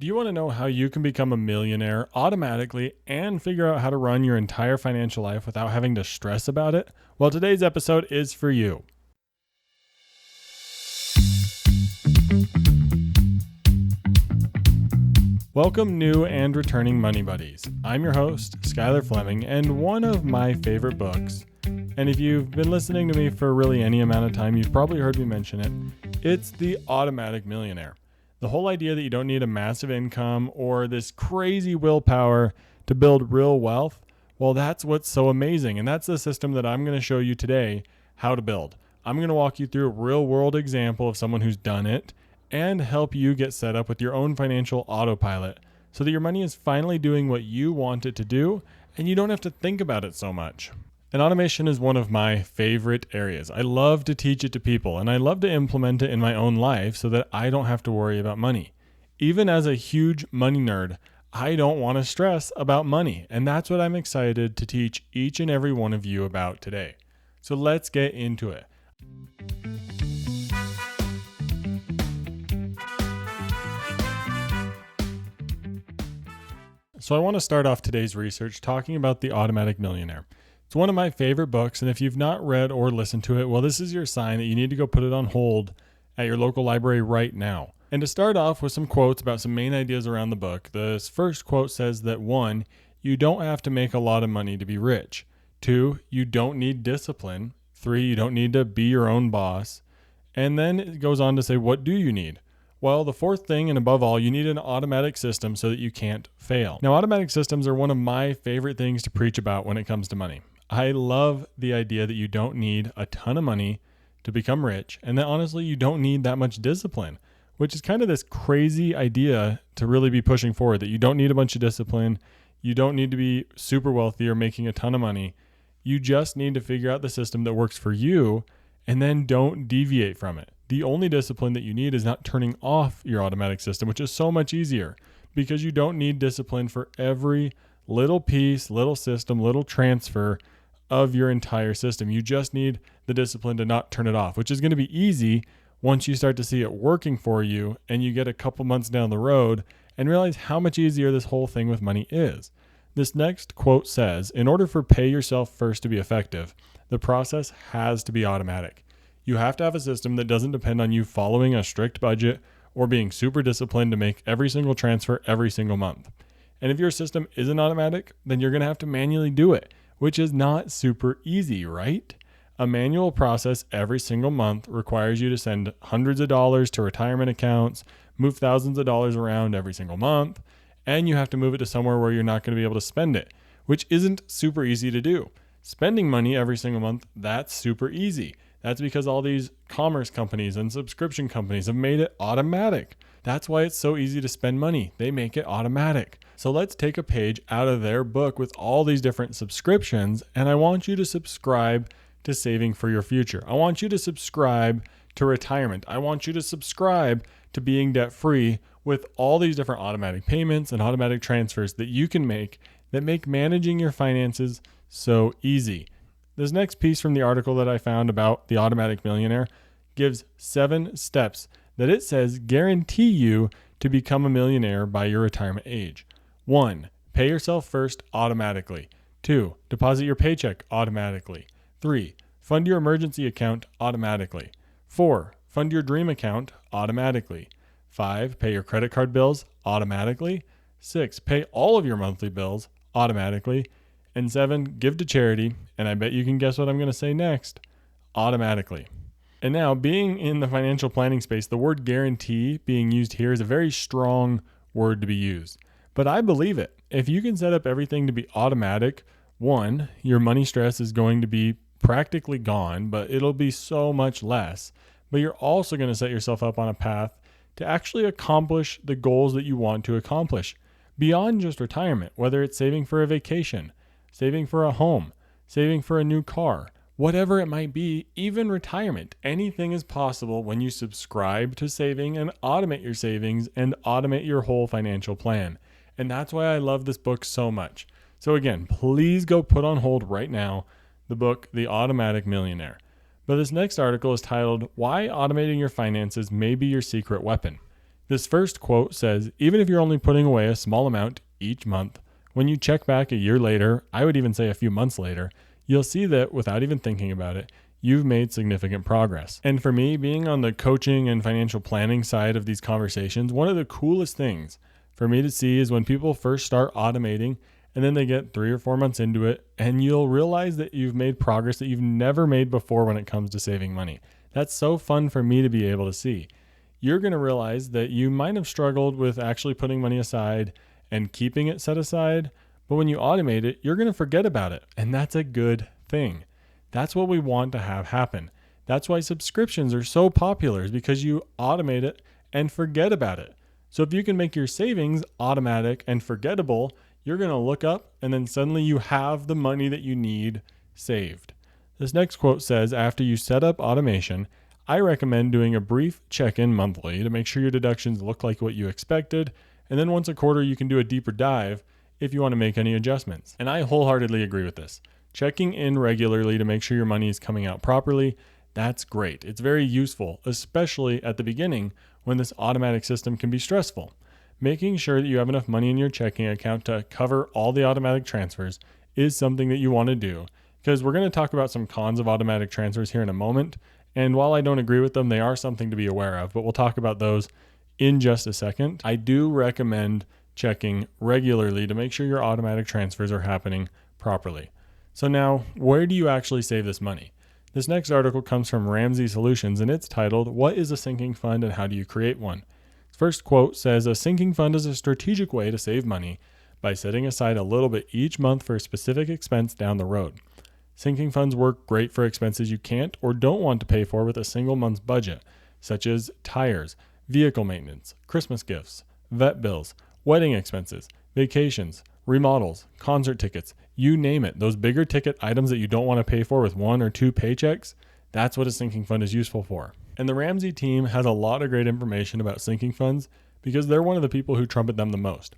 Do you want to know how you can become a millionaire automatically and figure out how to run your entire financial life without having to stress about it? Well, today's episode is for you. Welcome, new and returning money buddies. I'm your host, Skylar Fleming, and one of my favorite books, and if you've been listening to me for really any amount of time, you've probably heard me mention it. It's the Automatic Millionaire. The whole idea that you don't need a massive income or this crazy willpower to build real wealth, well, that's what's so amazing. And that's the system that I'm going to show you today how to build. I'm going to walk you through a real world example of someone who's done it and help you get set up with your own financial autopilot so that your money is finally doing what you want it to do and you don't have to think about it so much. And automation is one of my favorite areas. I love to teach it to people and I love to implement it in my own life so that I don't have to worry about money. Even as a huge money nerd, I don't want to stress about money. And that's what I'm excited to teach each and every one of you about today. So let's get into it. So I want to start off today's research talking about the Automatic Millionaire. It's one of my favorite books, and if you've not read or listened to it, well, this is your sign that you need to go put it on hold at your local library right now. And to start off with some quotes about some main ideas around the book, this first quote says that 1, you don't have to make a lot of money to be rich. 2, you don't need discipline. 3, you don't need to be your own boss. And then it goes on to say, what do you need? Well, the fourth thing, and above all, you need an automatic system so that you can't fail. Now, automatic systems are one of my favorite things to preach about when it comes to money. I love the idea that you don't need a ton of money to become rich, and that honestly, you don't need that much discipline, which is kind of this crazy idea to really be pushing forward, that you don't need a bunch of discipline, you don't need to be super wealthy or making a ton of money. You just need to figure out the system that works for you, and then don't deviate from it. The only discipline that you need is not turning off your automatic system, which is so much easier because you don't need discipline for every little piece, little system, little transfer of your entire system. You just need the discipline to not turn it off, which is going to be easy once you start to see it working for you and you get a couple months down the road and realize how much easier this whole thing with money is. This next quote says, in order for pay yourself first to be effective, the process has to be automatic. You have to have a system that doesn't depend on you following a strict budget or being super disciplined to make every single transfer every single month. And if your system isn't automatic, then you're going to have to manually do it, which is not super easy, right? A manual process every single month requires you to send hundreds of dollars to retirement accounts, move thousands of dollars around every single month, and you have to move it to somewhere where you're not going to be able to spend it, which isn't super easy to do. Spending money every single month, that's super easy. That's because all these commerce companies and subscription companies have made it automatic. That's why it's so easy to spend money. They make it automatic. So let's take a page out of their book with all these different subscriptions, and I want you to subscribe to saving for your future. I want you to subscribe to retirement. I want you to subscribe to being debt-free with all these different automatic payments and automatic transfers that you can make that make managing your finances so easy. This next piece from the article that I found about the Automatic Millionaire gives 7 steps that it says guarantee you to become a millionaire by your retirement age. 1, pay yourself first automatically. 2, deposit your paycheck automatically. 3, fund your emergency account automatically. 4, fund your dream account automatically. 5, pay your credit card bills automatically. 6, pay all of your monthly bills automatically. And 7, give to charity, and I bet you can guess what I'm going to say next, automatically. And now, being in the financial planning space, the word guarantee being used here is a very strong word to be used. But I believe it. If you can set up everything to be automatic, 1, your money stress is going to be practically gone, but it'll be so much less. But you're also going to set yourself up on a path to actually accomplish the goals that you want to accomplish beyond just retirement, whether it's saving for a vacation, saving for a home, saving for a new car, whatever it might be, even retirement. Anything is possible when you subscribe to saving and automate your savings and automate your whole financial plan. And that's why I love this book so much. So again, please go put on hold right now the book, The Automatic Millionaire. But this next article is titled, Why Automating Your Finances May Be Your Secret Weapon. This first quote says, even if you're only putting away a small amount each month, when you check back a year later, I would even say a few months later, you'll see that without even thinking about it, you've made significant progress. And for me, being on the coaching and financial planning side of these conversations, one of the coolest things for me to see is when people first start automating and then they get 3 or 4 months into it, and you'll realize that you've made progress that you've never made before when it comes to saving money. That's so fun for me to be able to see. You're going to realize that you might have struggled with actually putting money aside and keeping it set aside, but when you automate it, you're going to forget about it, and that's a good thing. That's what we want to have happen. That's why subscriptions are so popular, is because you automate it and forget about it. So if you can make your savings automatic and forgettable, you're going to look up and then suddenly you have the money that you need saved. This next quote says, after you set up automation, I recommend doing a brief check-in monthly to make sure your deductions look like what you expected. And then once a quarter, you can do a deeper dive if you want to make any adjustments. And I wholeheartedly agree with this. Checking in regularly to make sure your money is coming out properly, that's great. It's very useful, especially at the beginning when this automatic system can be stressful. Making sure that you have enough money in your checking account to cover all the automatic transfers is something that you want to do, because we're going to talk about some cons of automatic transfers here in a moment. And while I don't agree with them, they are something to be aware of, but we'll talk about those in just a second. I do recommend checking regularly to make sure your automatic transfers are happening properly. So now, where do you actually save this money? This next article comes from Ramsey Solutions, and it's titled, What is a Sinking Fund and How Do You Create One? First quote says, a sinking fund is a strategic way to save money by setting aside a little bit each month for a specific expense down the road. Sinking funds work great for expenses you can't or don't want to pay for with a single month's budget, such as tires, vehicle maintenance, Christmas gifts, vet bills, wedding expenses, vacations, remodels, concert tickets, you name it. Those bigger ticket items that you don't want to pay for with 1 or 2 paychecks, that's what a sinking fund is useful for. And the Ramsey team has a lot of great information about sinking funds because they're one of the people who trumpet them the most.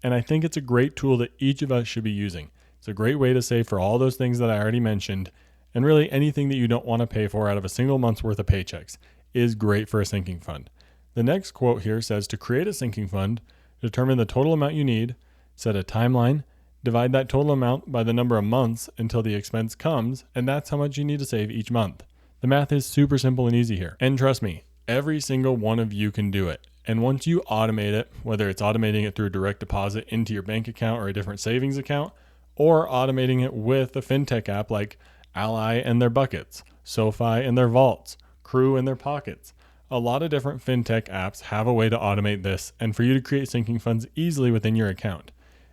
And I think it's a great tool that each of us should be using. It's a great way to save for all those things that I already mentioned, and really anything that you don't want to pay for out of a single month's worth of paychecks is great for a sinking fund. The next quote here says, to create a sinking fund, determine the total amount you need, set a timeline, divide that total amount by the number of months until the expense comes, and that's how much you need to save each month. The math is super simple and easy here. And trust me, every single one of you can do it. And once you automate it, whether it's automating it through direct deposit into your bank account or a different savings account, or automating it with a fintech app like Ally and their buckets, SoFi and their vaults, Crew and their pockets. A lot of different fintech apps have a way to automate this and for you to create sinking funds easily within your account.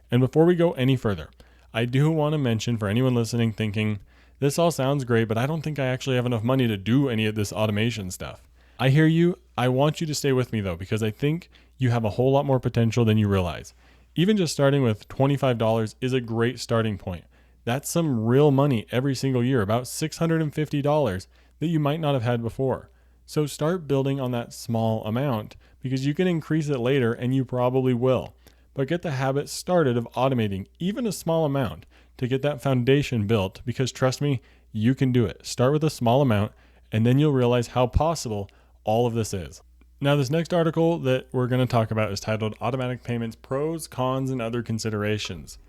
And before we go any further, I do want to mention for anyone listening thinking, this all sounds great, but I don't think I actually have enough money to do any of this automation stuff. I hear you. I want you to stay with me though, because I think you have a whole lot more potential than you realize. Even just starting with $25 is a great starting point. That's some real money every single year, about $650 that you might not have had before. So start building on that small amount because you can increase it later and you probably will. But get the habit started of automating even a small amount to get that foundation built, because trust me, you can do it. Start with a small amount and then you'll realize how possible all of this is. Now, this next article that we're going to talk about is titled Automatic Payments, Pros, Cons, and Other Considerations.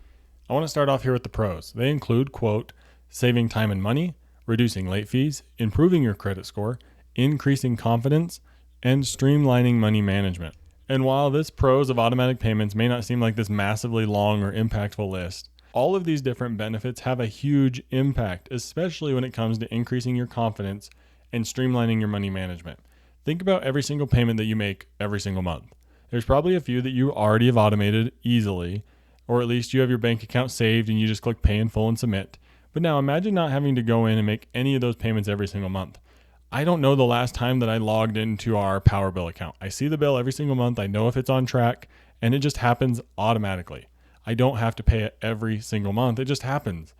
I want to start off here with the pros. They include, quote, saving time and money, reducing late fees, improving your credit score, increasing confidence, and streamlining money management. And while this pros of automatic payments may not seem like this massively long or impactful list, all of these different benefits have a huge impact, especially when it comes to increasing your confidence and streamlining your money management. Think about every single payment that you make every single month. There's probably a few that you already have automated easily, or at least you have your bank account saved and you just click pay in full and submit. But now imagine not having to go in and make any of those payments every single month. I don't know the last time that I logged into our power bill account. I see the bill every single month. I know if it's on track, and it just happens automatically. I don't have to pay it every single month. It just happens.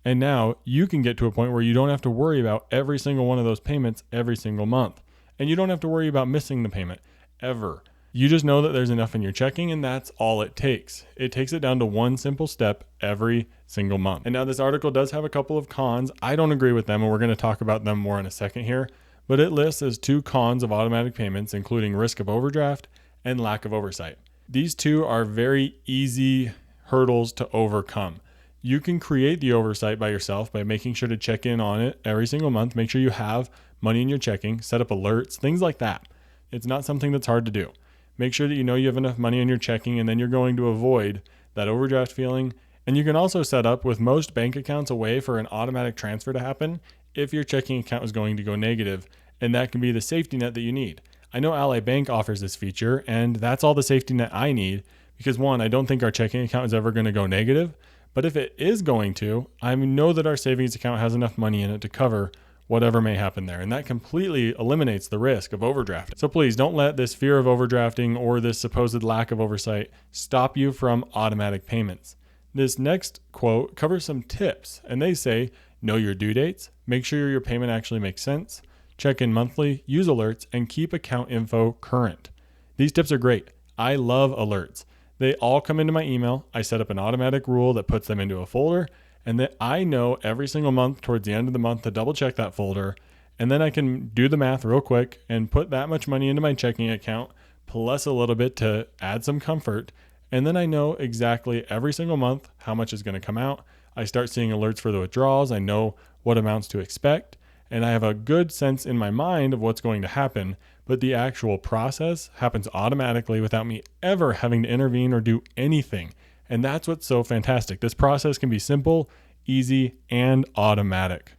And now you can get to a point where you don't have to worry about every single one of those payments every single month. And you don't have to worry about missing the payment ever. You just know that there's enough in your checking, and that's all it takes. It takes it down to one simple step every single month. And now this article does have a couple of cons. I don't agree with them, and we're going to talk about them more in a second here. But it lists as 2 cons of automatic payments, including risk of overdraft and lack of oversight. These two are very easy hurdles to overcome. You can create the oversight by yourself by making sure to check in on it every single month. Make sure you have money in your checking, set up alerts, things like that. It's not something that's hard to do. Make sure that you know you have enough money in your checking, and then you're going to avoid that overdraft feeling. And you can also set up with most bank accounts a way for an automatic transfer to happen if your checking account is going to go negative, and that can be the safety net that you need. I know Ally Bank offers this feature, and that's all the safety net I need because, one, I don't think our checking account is ever going to go negative, but if it is going to, I know that our savings account has enough money in it to cover whatever may happen there, and that completely eliminates the risk of overdrafting. So please don't let this fear of overdrafting or this supposed lack of oversight stop you from automatic payments. This next quote covers some tips, and they say, know your due dates, make sure your payment actually makes sense, check in monthly, use alerts, and keep account info current. These tips are great. I love alerts. They all come into my email. I set up an automatic rule that puts them into a folder, and that I know every single month towards the end of the month to double check that folder. And then I can do the math real quick and put that much money into my checking account, plus a little bit to add some comfort. And then I know exactly every single month how much is going to come out. I start seeing alerts for the withdrawals. I know what amounts to expect, and I have a good sense in my mind of what's going to happen, but the actual process happens automatically without me ever having to intervene or do anything. And that's what's so fantastic. This process can be simple, easy, and automatic.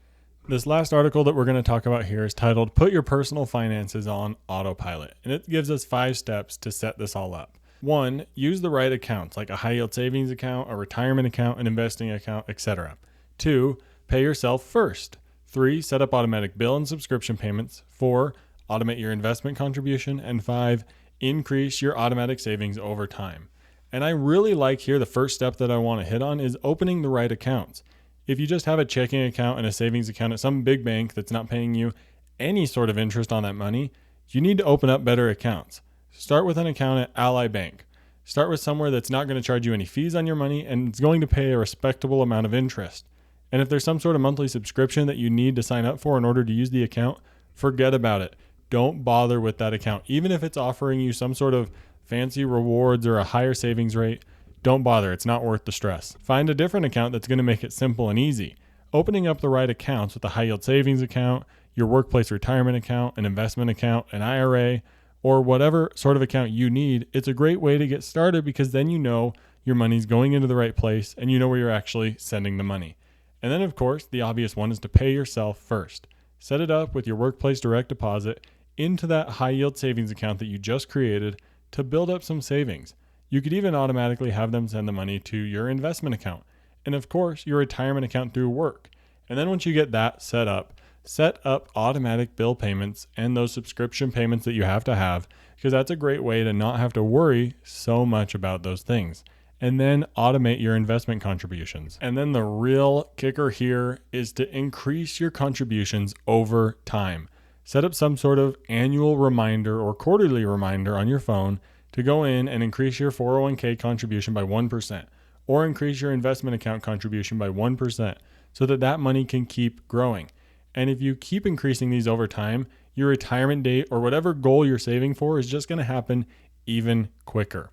This last article that we're going to talk about here is titled, Put Your Personal Finances on Autopilot, and it gives us 5 steps to set this all up. 1, use the right accounts like a high yield savings account, a retirement account, an investing account, etc. 2, pay yourself first. 3, set up automatic bill and subscription payments. 4, automate your investment contribution. And 5, increase your automatic savings over time. And I really like here the first step that I want to hit on is opening the right accounts. If you just have a checking account and a savings account at some big bank that's not paying you any sort of interest on that money, you need to open up better accounts. Start with an account at Ally Bank. Start with somewhere that's not going to charge you any fees on your money and it's going to pay a respectable amount of interest. And if there's some sort of monthly subscription that you need to sign up for in order to use the account, forget about it. Don't bother with that account. Even if it's offering you some sort of fancy rewards or a higher savings rate, don't bother. It's not worth the stress. Find a different account that's going to make it simple and easy. Opening up the right accounts with a high yield savings account, your workplace retirement account, an investment account, an IRA, or whatever sort of account you need, it's a great way to get started because then you know your money's going into the right place and you know where you're actually sending the money. And then, of course, the obvious one is to pay yourself first. Set it up with your workplace direct deposit into that high yield savings account that you just created to build up some savings. You could even automatically have them send the money to your investment account. And of course, your retirement account through work. And then once you get that set up automatic bill payments and those subscription payments that you have to have, because that's a great way to not have to worry so much about those things. And then automate your investment contributions. And then the real kicker here is to increase your contributions over time. Set up some sort of annual reminder or quarterly reminder on your phone to go in and increase your 401k contribution by 1% or increase your investment account contribution by 1% so that that money can keep growing. And if you keep increasing these over time, your retirement date or whatever goal you're saving for is just going to happen even quicker.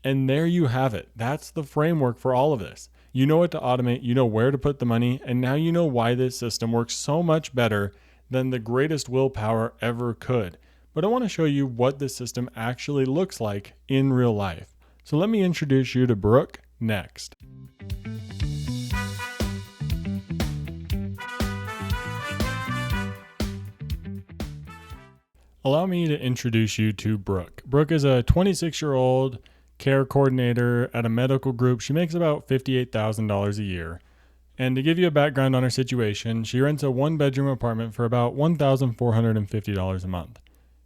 And there you have it. That's the framework for all of this. You know what to automate, you know where to put the money, and now you know why this system works so much better than the greatest willpower ever could. But I want to show you what this system actually looks like in real life. So let me introduce you to Brooke next. Allow me to introduce you to Brooke. Brooke is a 26-year-old care coordinator at a medical group. She makes about $58,000 a year. And to give you a background on her situation, she rents a 1-bedroom apartment for about $1,450 a month.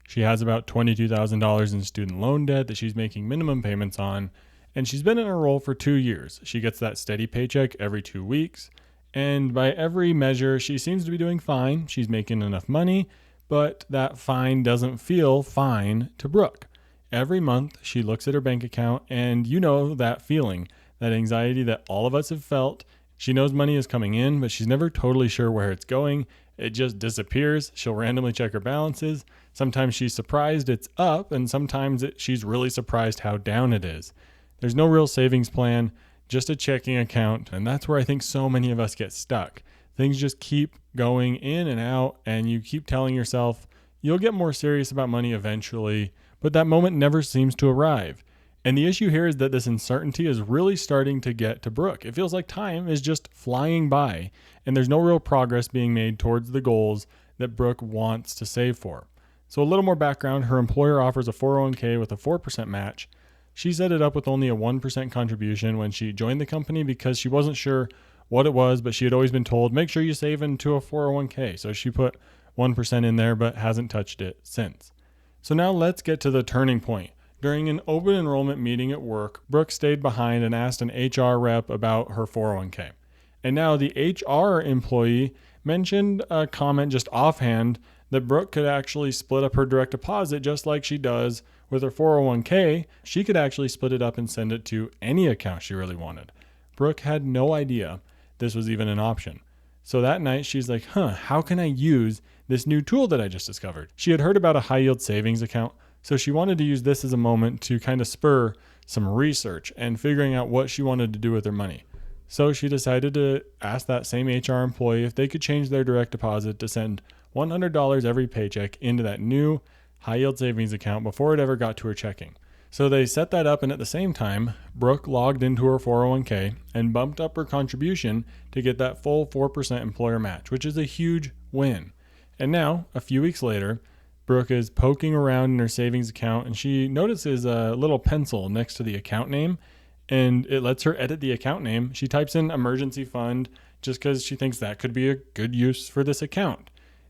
She has about $22,000 in student loan debt that she's making minimum payments on, and she's been in her role for 2 years. She gets that steady paycheck every 2 weeks, and by every measure, she seems to be doing fine. She's making enough money, but that fine doesn't feel fine to Brooke. Every month, she looks at her bank account, and you know that feeling, that anxiety that all of us have felt. She knows money is coming in, but she's never totally sure where it's going, It just disappears. She'll randomly check her balances. Sometimes she's surprised it's up, and sometimes she's really surprised how down it is. There's no real savings plan, just a checking account, and that's where I think so many of us get stuck. Things just keep going in and out, and you keep telling yourself you'll get more serious about money eventually, but that moment never seems to arrive. And the issue here is that this uncertainty is really starting to get to Brooke. It feels like time is just flying by, and there's no real progress being made towards the goals that Brooke wants to save for. So a little more background, her employer offers a 401k with a 4% match. She set it up with only a 1% contribution when she joined the company because she wasn't sure what it was, but she had always been told, make sure you save into a 401k. So she put 1% in there, but hasn't touched it since. So now let's get to the turning point. During an open enrollment meeting at work, Brooke stayed behind and asked an HR rep about her 401k. And now the HR employee mentioned a comment just offhand that Brooke could actually split up her direct deposit just like she does with her 401k. She could actually split it up and send it to any account she really wanted. Brooke had no idea this was even an option. So that night she's like, how can I use this new tool that I just discovered? She had heard about a high yield savings account, so she wanted to use this as a moment to kind of spur some research and figuring out what she wanted to do with her money. So she decided to ask that same HR employee if they could change their direct deposit to send $100 every paycheck into that new high yield savings account before it ever got to her checking. So they set that up, and at the same time, Brooke logged into her 401k and bumped up her contribution to get that full 4% employer match, which is a huge win. And now, a few weeks later, Brooke is poking around in her savings account and she notices a little pencil next to the account name, and it lets her edit the account name. She types in emergency fund just because she thinks that could be a good use for this account.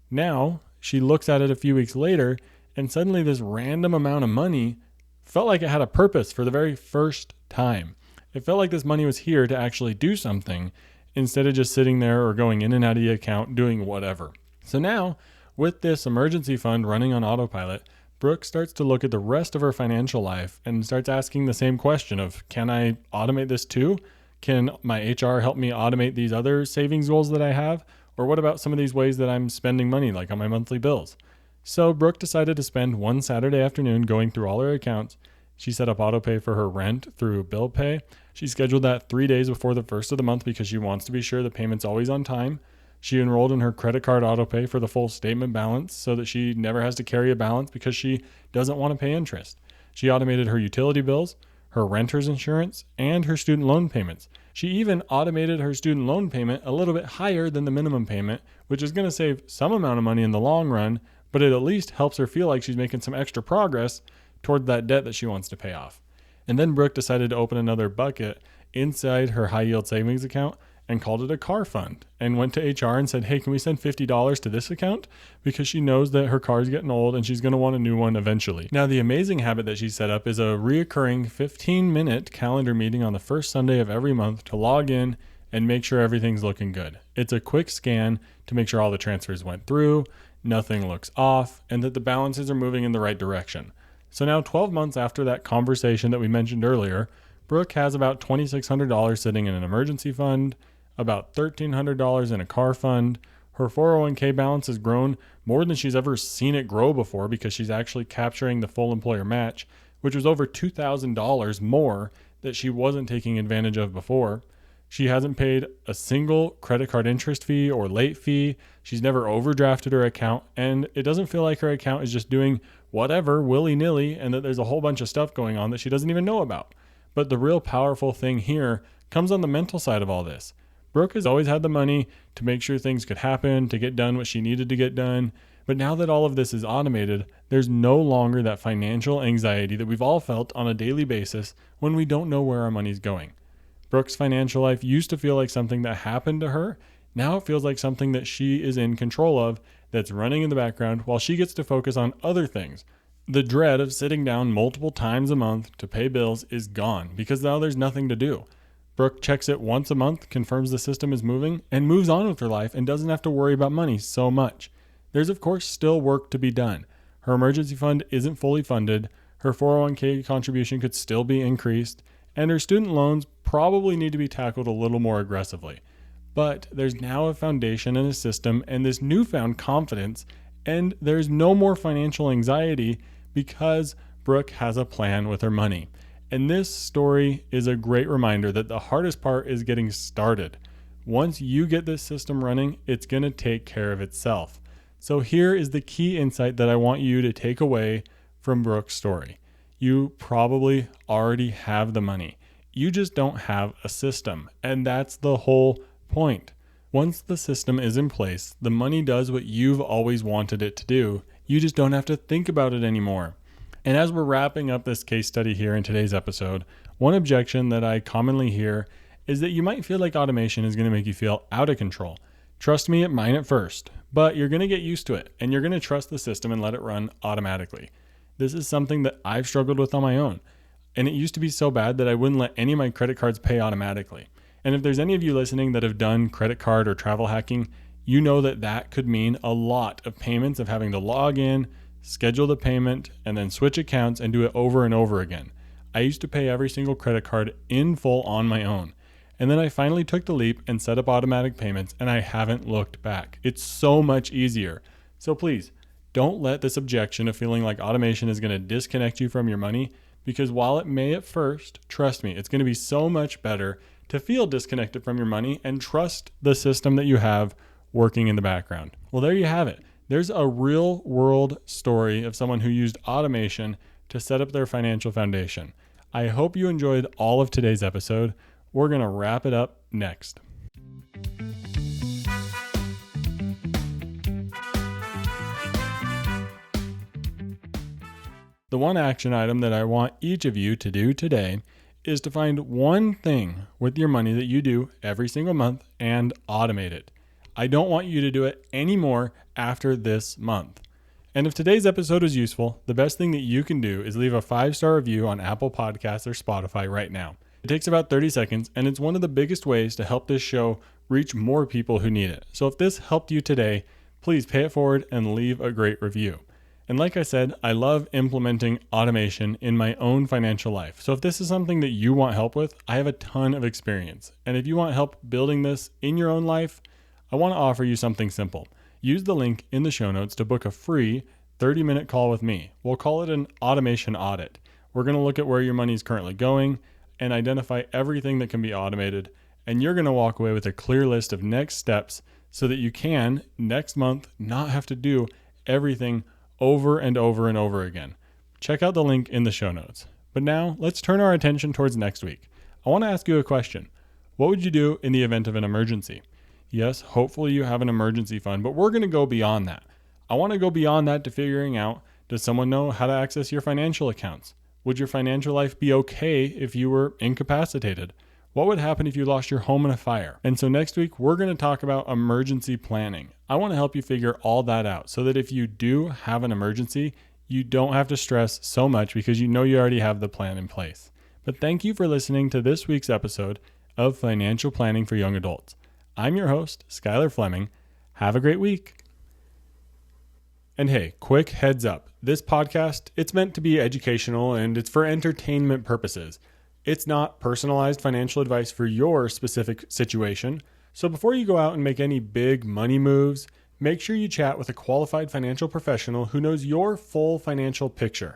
Now, she looks at it a few weeks later, and suddenly this random amount of money felt like it had a purpose for the very first time. It felt like this money was here to actually do something instead of just sitting there or going in and out of the account doing whatever. So now, with this emergency fund running on autopilot, Brooke starts to look at the rest of her financial life and starts asking the same question of, can I automate this too? Can my HR help me automate these other savings goals that I have? Or what about some of these ways that I'm spending money, like on my monthly bills? So Brooke decided to spend one Saturday afternoon going through all her accounts. She set up autopay for her rent through bill pay. She scheduled that 3 days before the first of the month because she wants to be sure the payment's always on time. She enrolled in her credit card autopay for the full statement balance so that she never has to carry a balance because she doesn't want to pay interest. She automated her utility bills, her renter's insurance, and her student loan payments. She even automated her student loan payment a little bit higher than the minimum payment, which is going to save some amount of money in the long run, but it at least helps her feel like she's making some extra progress toward that debt that she wants to pay off. And then Brooke decided to open another bucket inside her high yield savings account and called it a car fund, and went to HR and said, hey, can we send $50 to this account? Because she knows that her car is getting old and she's going to want a new one eventually. Now, the amazing habit that she set up is a reoccurring 15-minute calendar meeting on the first Sunday of every month to log in and make sure everything's looking good. It's a quick scan to make sure all the transfers went through, nothing looks off, and that the balances are moving in the right direction. So now 12 months after that conversation that we mentioned earlier, Brooke has about $2,600 sitting in an emergency fund, about $1,300 in a car fund. Her 401k balance has grown more than she's ever seen it grow before because she's actually capturing the full employer match, which was over $2,000 more that she wasn't taking advantage of before. She hasn't paid a single credit card interest fee or late fee. She's never overdrafted her account, and it doesn't feel like her account is just doing whatever willy-nilly and that there's a whole bunch of stuff going on that she doesn't even know about. But the real powerful thing here comes on the mental side of all this. Brooke has always had the money to make sure things could happen, to get done what she needed to get done. But now that all of this is automated, there's no longer that financial anxiety that we've all felt on a daily basis when we don't know where our money's going. Brooke's financial life used to feel like something that happened to her. Now it feels like something that she is in control of, that's running in the background while she gets to focus on other things. The dread of sitting down multiple times a month to pay bills is gone because now there's nothing to do. Brooke checks it once a month, confirms the system is moving, and moves on with her life and doesn't have to worry about money so much. There's of course still work to be done. Her emergency fund isn't fully funded, her 401k contribution could still be increased, and her student loans probably need to be tackled a little more aggressively. But there's now a foundation and a system and this newfound confidence, and there's no more financial anxiety because Brooke has a plan with her money. And this story is a great reminder that the hardest part is getting started. Once you get this system running, it's going to take care of itself. So here is the key insight that I want you to take away from Brooke's story. You probably already have the money. You just don't have a system. And that's the whole point. Once the system is in place, the money does what you've always wanted it to do. You just don't have to think about it anymore. And as we're wrapping up this case study here in today's episode, one objection that I commonly hear is that you might feel like automation is going to make you feel out of control. Trust me, it might at first, but you're going to get used to it and you're going to trust the system and let it run automatically. This is something that I've struggled with on my own. And it used to be so bad that I wouldn't let any of my credit cards pay automatically. And if there's any of you listening that have done credit card or travel hacking, you know that that could mean a lot of payments of having to log in, schedule the payment, and then switch accounts and do it over and over again. I used to pay every single credit card in full on my own. And then I finally took the leap and set up automatic payments, and I haven't looked back. It's so much easier. So please, don't let this objection of feeling like automation is going to disconnect you from your money, because while it may at first, trust me, it's going to be so much better to feel disconnected from your money and trust the system that you have working in the background. Well, there you have it. There's a real world story of someone who used automation to set up their financial foundation. I hope you enjoyed all of today's episode. We're going to wrap it up next. The one action item that I want each of you to do today is to find one thing with your money that you do every single month and automate it. I don't want you to do it anymore after this month. And if today's episode was useful, the best thing that you can do is leave a 5-star review on Apple Podcasts or Spotify right now. It takes about 30 seconds, and it's one of the biggest ways to help this show reach more people who need it. So if this helped you today, please pay it forward and leave a great review. And like I said, I love implementing automation in my own financial life. So if this is something that you want help with, I have a ton of experience. And if you want help building this in your own life, I want to offer you something simple. Use the link in the show notes to book a free 30-minute call with me. We'll call it an automation audit. We're going to look at where your money is currently going and identify everything that can be automated. And you're going to walk away with a clear list of next steps so that you can, next month, not have to do everything over and over and over again. Check out the link in the show notes. But now let's turn our attention towards next week. I want to ask you a question. What would you do in the event of an emergency? Yes, hopefully you have an emergency fund, but we're going to go beyond that. I want to go beyond that to figuring out, does someone know how to access your financial accounts? Would your financial life be okay if you were incapacitated? What would happen if you lost your home in a fire? And so next week, we're going to talk about emergency planning. I want to help you figure all that out so that if you do have an emergency, you don't have to stress so much because you know you already have the plan in place. But thank you for listening to this week's episode of Financial Planning for Young Adults. I'm your host, Skylar Fleming. Have a great week. And hey, quick heads up. This podcast, it's meant to be educational and it's for entertainment purposes. It's not personalized financial advice for your specific situation. So before you go out and make any big money moves, make sure you chat with a qualified financial professional who knows your full financial picture.